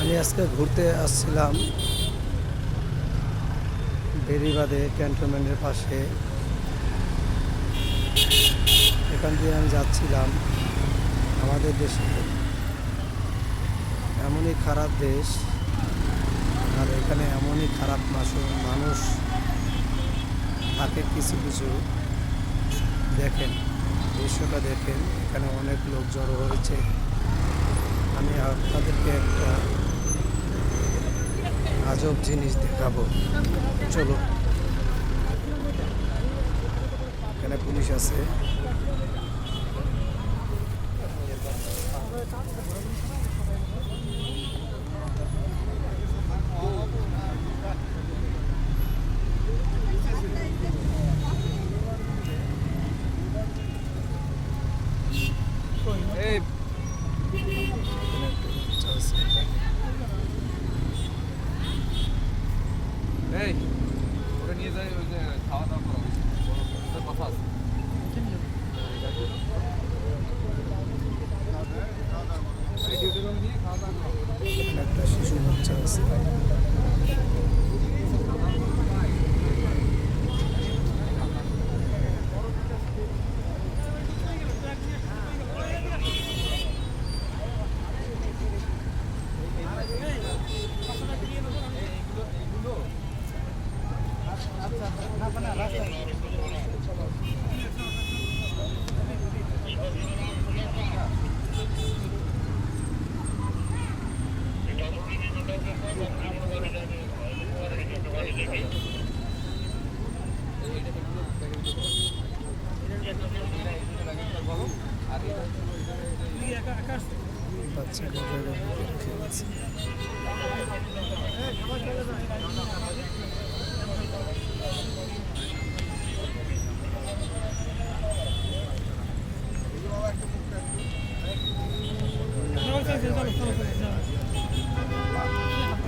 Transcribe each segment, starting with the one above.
আমি আজকে ঘুরতে আসছিলাম বেড়িবাঁধে ক্যান্টনমেন্টের পাশে। এখান দিয়ে আমি যাচ্ছিলাম আমাদের দেশে। এমনই খারাপ দেশ, আর এখানে এমনই খারাপ মানুষ থাকে। কিছু কিছু দেখেন, দৃশ্যটা দেখেন, এখানে অনেক লোক জড়ো হয়েছে। আমি আপনাদেরকে একটা আজব জিনিস দেখাবো, চলো। এখানে পুলিশ আছে। এখানে একটা বাচ্চা আছে। এই ওটা নিয়ে যাই, ওই যে খাওয়া দাওয়া করা হয়েছে, কথা আছে। এখানে একটা শিশু বাচ্চা আছে। বাচ্চাকে জায়গায় রেখে গেছে।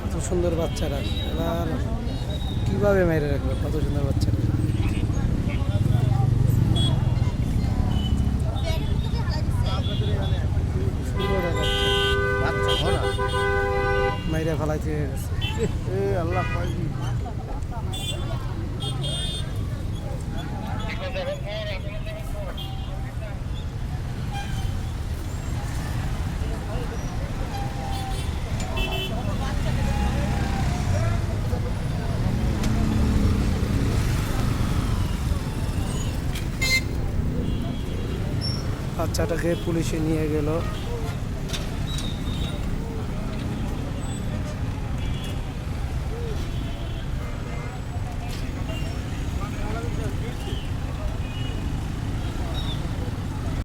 কত সুন্দর বাচ্চারা, এবার কিভাবে মেরে রাখবে? কত সুন্দর বাচ্চারা, সুন্দর বাচ্চা মাইরা ফেলাইতে গেছে। আল্লাহ বাচ্চাটাকে পুলিশে নিয়ে গেল।